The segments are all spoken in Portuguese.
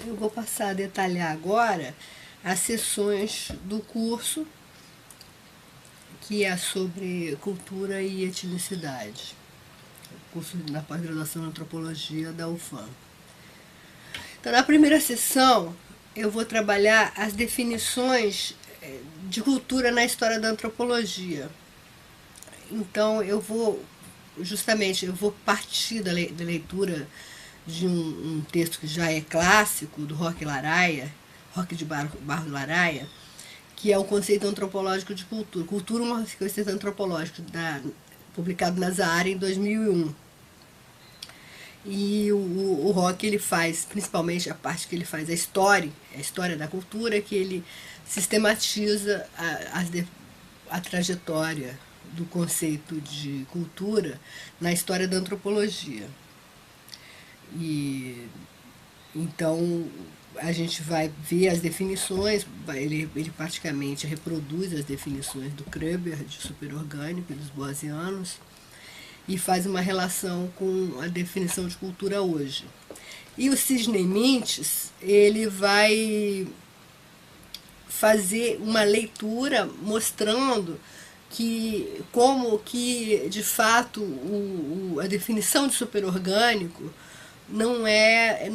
eu vou passar a detalhar agora as sessões do curso, que é sobre cultura e etnicidade, curso da pós-graduação em antropologia da UFAM. Então, na primeira sessão, eu vou trabalhar as definições de cultura na história da antropologia. Então, eu vou partir da leitura de um texto que já é clássico, do Roque de Barros Laraia, que é o conceito antropológico de cultura. Cultura é um conceito antropológico publicado na Zahara em 2001. E o Roque, ele faz, principalmente a parte que ele faz a história da cultura, que ele sistematiza a trajetória do conceito de cultura na história da antropologia. E então a gente vai ver as definições, ele praticamente reproduz as definições do Kreber, de superorgânico, e dos boasianos, e faz uma relação com a definição de cultura hoje. E o Sidney Mintz, ele vai fazer uma leitura mostrando como que de fato a definição de superorgânico não é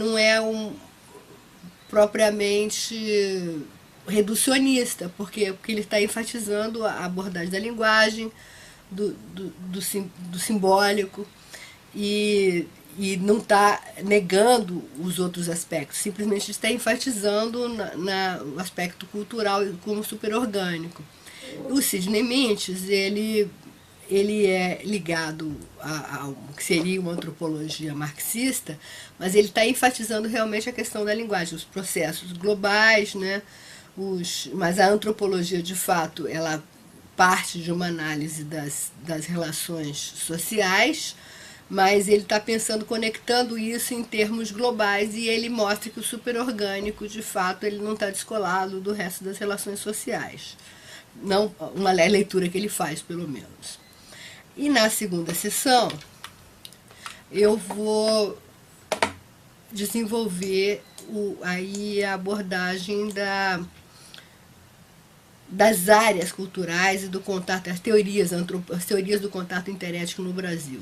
propriamente reducionista, porque ele está enfatizando a abordagem da linguagem, do simbólico, e não está negando os outros aspectos, simplesmente está enfatizando o aspecto cultural como superorgânico. O Sidney Mintz, ele é ligado ao que seria uma antropologia marxista, mas ele está enfatizando realmente a questão da linguagem, os processos globais, né? Mas a antropologia, de fato, ela parte de uma análise das relações sociais, mas ele está pensando, conectando isso em termos globais, e ele mostra que o superorgânico, de fato, ele não está descolado do resto das relações sociais. Não uma leitura que ele faz, pelo menos. E na segunda sessão, eu vou desenvolver aí a abordagem das áreas culturais e do contato, as teorias do contato interético no Brasil.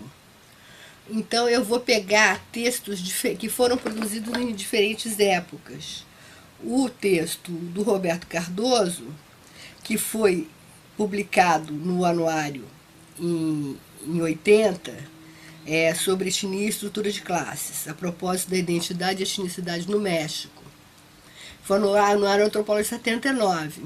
Então, eu vou pegar textos que foram produzidos em diferentes épocas. O texto do Roberto Cardoso, que foi publicado no Anuário em 80, sobre etnia e estrutura de classes, a propósito da identidade e etnicidade no México. Foi no Anuário Antropológico 79.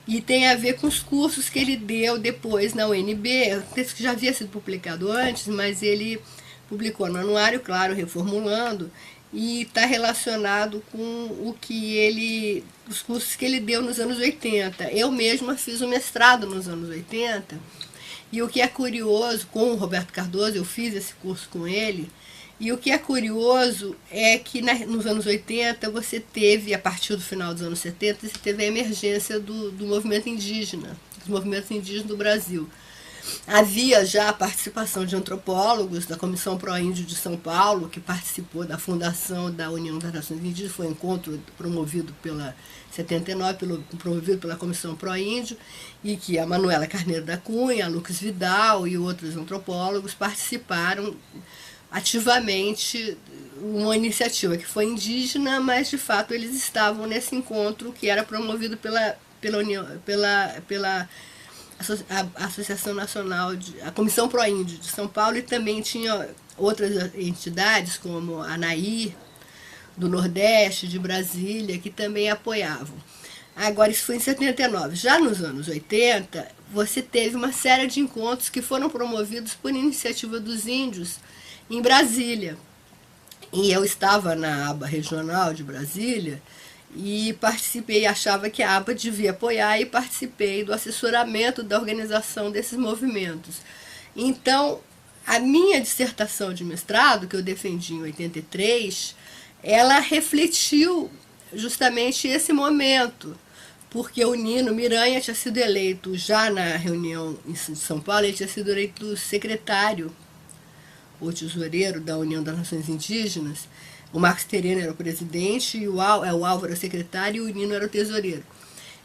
E tem a ver com os cursos que ele deu depois na UNB, um texto que já havia sido publicado antes, mas ele publicou no anuário, claro, reformulando, e está relacionado com os cursos que ele deu nos anos 80. Eu mesma fiz o mestrado nos anos 80, e o que é curioso, com o Roberto Cardoso, eu fiz esse curso com ele, e o que é curioso é que nos anos 80 você teve, a partir do final dos anos 70, você teve a emergência do movimento indígena, dos movimentos indígenas do Brasil. Havia já a participação de antropólogos da Comissão Pró-Índio de São Paulo, que participou da fundação da União das Nações Indígenas, foi um encontro promovido pela 79, promovido pela Comissão Pró-Índio, e que a Manuela Carneiro da Cunha, a Lucas Vidal e outros antropólogos participaram ativamente, uma iniciativa que foi indígena, mas de fato eles estavam nesse encontro que era promovido pela Associação Nacional, a Comissão Pró-Índio de São Paulo, e também tinha outras entidades como a ANAI do Nordeste, de Brasília, que também apoiavam. Agora, isso foi em 79. Já nos anos 80, você teve uma série de encontros que foram promovidos por iniciativa dos índios em Brasília. E eu estava na aba regional de Brasília e participei, achava que a aba devia apoiar, e participei do assessoramento da organização desses movimentos. Então, a minha dissertação de mestrado, que eu defendi em 83, ela refletiu justamente esse momento, porque o Nino Miranha tinha sido eleito já na reunião em São Paulo, ele tinha sido eleito secretário ou tesoureiro da União das Nações Indígenas. O Marcos Terena era o presidente, e o Álvaro era o secretário, e o Nino era o tesoureiro.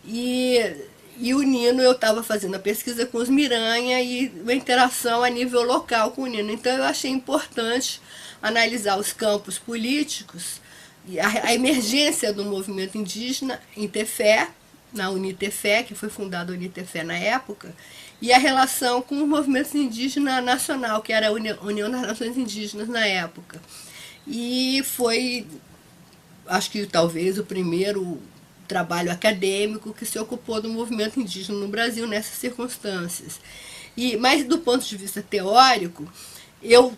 E o Nino, eu estava fazendo a pesquisa com os Miranha e uma interação a nível local com o Nino. Então eu achei importante analisar os campos políticos e a emergência do movimento indígena em Tefé, na Unitefé, que foi fundada a Unitefé na época, e a relação com o movimento indígena nacional, que era a União das Nações Indígenas na época. E foi, acho que talvez, o primeiro trabalho acadêmico que se ocupou do movimento indígena no Brasil nessas circunstâncias. Mas do ponto de vista teórico, eu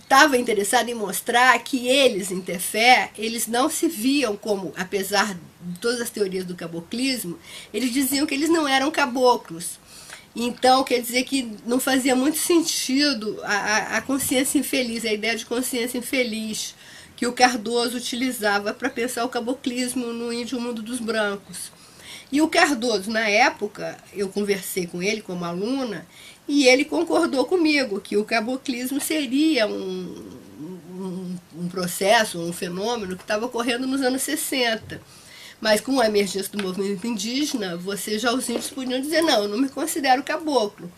estava interessada em mostrar que eles, em Tefé, eles não se viam como, apesar de todas as teorias do caboclismo, eles diziam que eles não eram caboclos. Então, quer dizer que não fazia muito sentido a consciência infeliz, a ideia de consciência infeliz que o Cardoso utilizava para pensar o caboclismo no índio mundo dos brancos. E o Cardoso, na época, eu conversei com ele como aluna, e ele concordou comigo que o caboclismo seria um processo, um fenômeno que estava ocorrendo nos anos 60. Mas com a emergência do movimento indígena, os índios podiam dizer, não, eu não me considero caboclo.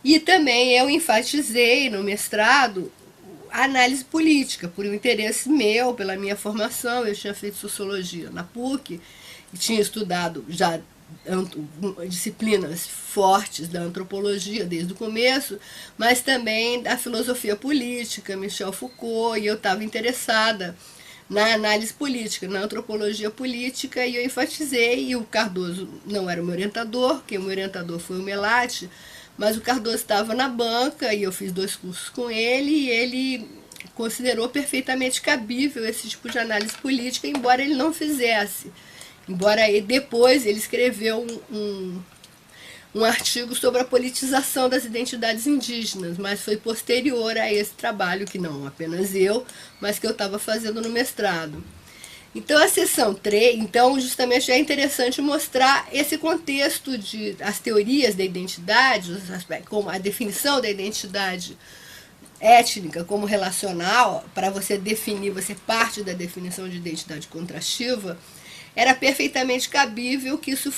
E também eu enfatizei no mestrado a análise política, por um interesse meu, pela minha formação. Eu tinha feito sociologia na PUC, e tinha estudado já disciplinas fortes da antropologia desde o começo, mas também da filosofia política, Michel Foucault, e eu estava interessada na análise política, na antropologia política, e eu enfatizei, e o Cardoso não era o meu orientador, quem o meu orientador foi o Melati, mas o Cardoso estava na banca, e eu fiz 2 cursos com ele, e ele considerou perfeitamente cabível esse tipo de análise política, embora ele não fizesse. Embora depois ele escreveu um artigo sobre a politização das identidades indígenas, mas foi posterior a esse trabalho, que não apenas eu, mas que eu estava fazendo no mestrado. Então a seção 3, então justamente é interessante mostrar esse contexto de as teorias da identidade, como a definição da identidade étnica como relacional, para você definir, você parte da definição de identidade contrastiva, era perfeitamente cabível que isso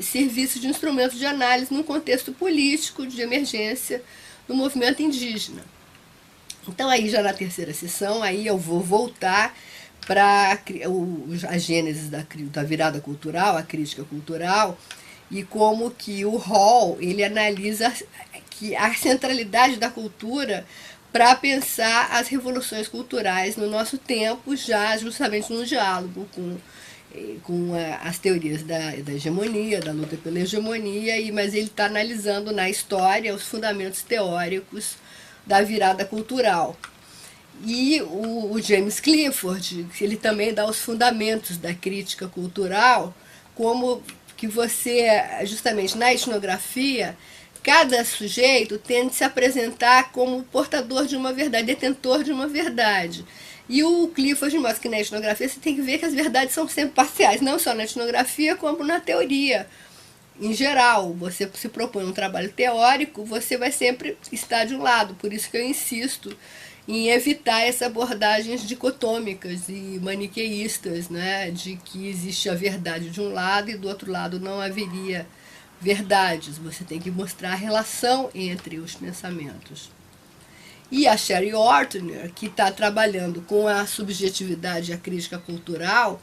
servisse de instrumento de análise num contexto político de emergência do movimento indígena. Então aí já na terceira sessão, aí eu vou voltar para a gênese da virada cultural, a crítica cultural, e como que o Hall ele analisa que a centralidade da cultura para pensar as revoluções culturais no nosso tempo, já justamente no diálogo com as teorias da hegemonia, da luta pela hegemonia, mas ele está analisando na história os fundamentos teóricos da virada cultural. E o James Clifford, ele também dá os fundamentos da crítica cultural, como que você, justamente na etnografia, cada sujeito tende a se apresentar como portador de uma verdade, detentor de uma verdade. E o Clifford mostra que na etnografia você tem que ver que as verdades são sempre parciais, não só na etnografia, como na teoria. Em geral, você se propõe um trabalho teórico, você vai sempre estar de um lado. Por isso que eu insisto em evitar essas abordagens dicotômicas e maniqueístas, né, de que existe a verdade de um lado e do outro lado não haveria verdades. Você tem que mostrar a relação entre os pensamentos. E a Sherry Ortner, que está trabalhando com a subjetividade e a crítica cultural,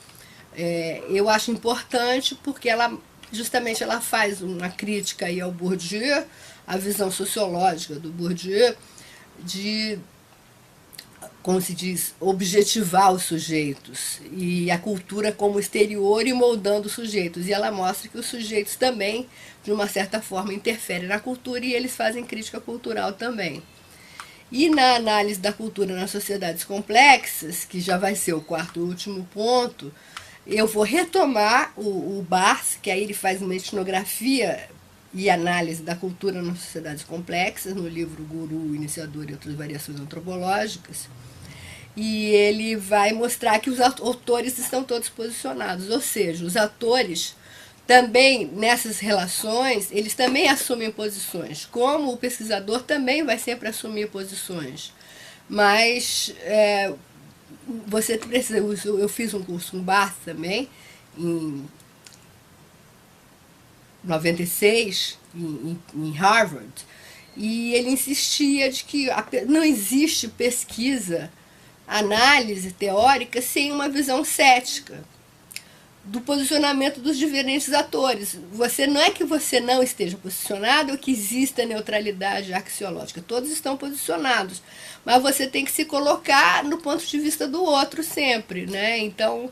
eu acho importante porque ela justamente ela faz uma crítica aí ao Bourdieu, a visão sociológica do Bourdieu, de, como se diz, objetivar os sujeitos e a cultura como exterior e moldando os sujeitos. E ela mostra que os sujeitos também, de uma certa forma, interferem na cultura e eles fazem crítica cultural também. E na análise da cultura nas sociedades complexas, que já vai ser o quarto e último ponto, eu vou retomar o Bars, que aí ele faz uma etnografia e análise da cultura nas sociedades complexas, no livro Guru, Iniciador e Outras Variações Antropológicas. E ele vai mostrar que os autores estão todos posicionados, ou seja, os atores também nessas relações, eles também assumem posições, como o pesquisador também vai sempre assumir posições. mas você precisa, eu fiz um curso com Barth também, em 96, em Harvard, e ele insistia de que não existe pesquisa, análise teórica sem uma visão cética do posicionamento dos diferentes atores. Você não é que você não esteja posicionado ou que exista neutralidade axiológica. Todos estão posicionados, mas você tem que se colocar no ponto de vista do outro sempre, né? Então,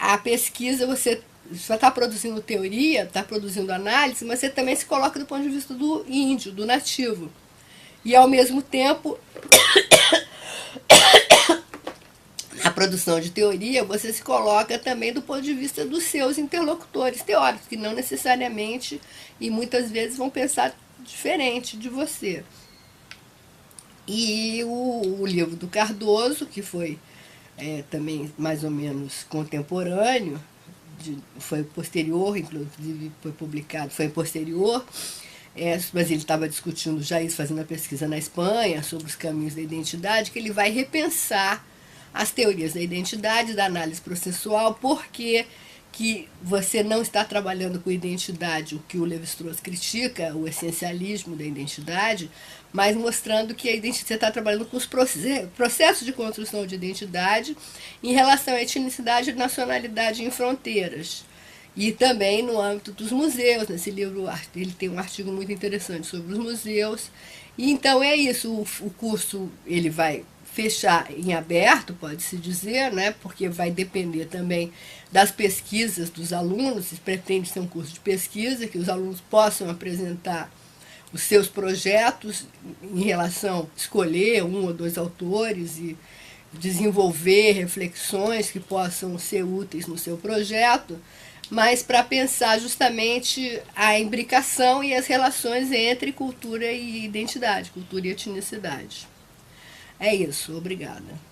a pesquisa, você só está produzindo teoria, está produzindo análise, mas você também se coloca do ponto de vista do índio, do nativo. E, ao mesmo tempo, a produção de teoria, você se coloca também do ponto de vista dos seus interlocutores teóricos, que não necessariamente e muitas vezes vão pensar diferente de você. E o livro do Cardoso, que foi também mais ou menos contemporâneo, foi posterior, inclusive foi publicado, foi posterior, mas ele estava discutindo já isso, fazendo a pesquisa na Espanha, sobre os caminhos da identidade, que ele vai repensar as teorias da identidade, da análise processual, porque que você não está trabalhando com identidade, o que o Lévi-Strauss critica, o essencialismo da identidade, mas mostrando que você está trabalhando com os processos de construção de identidade em relação à etnicidade e nacionalidade em fronteiras. E também no âmbito dos museus. Nesse livro ele tem um artigo muito interessante sobre os museus. E então é isso, o curso ele vai fechar em aberto, pode-se dizer, né, porque vai depender também das pesquisas dos alunos. Se pretende ser um curso de pesquisa, que os alunos possam apresentar os seus projetos em relação a escolher um ou dois autores e desenvolver reflexões que possam ser úteis no seu projeto, mas para pensar justamente a imbricação e as relações entre cultura e identidade, cultura e etnicidade. É isso, obrigada.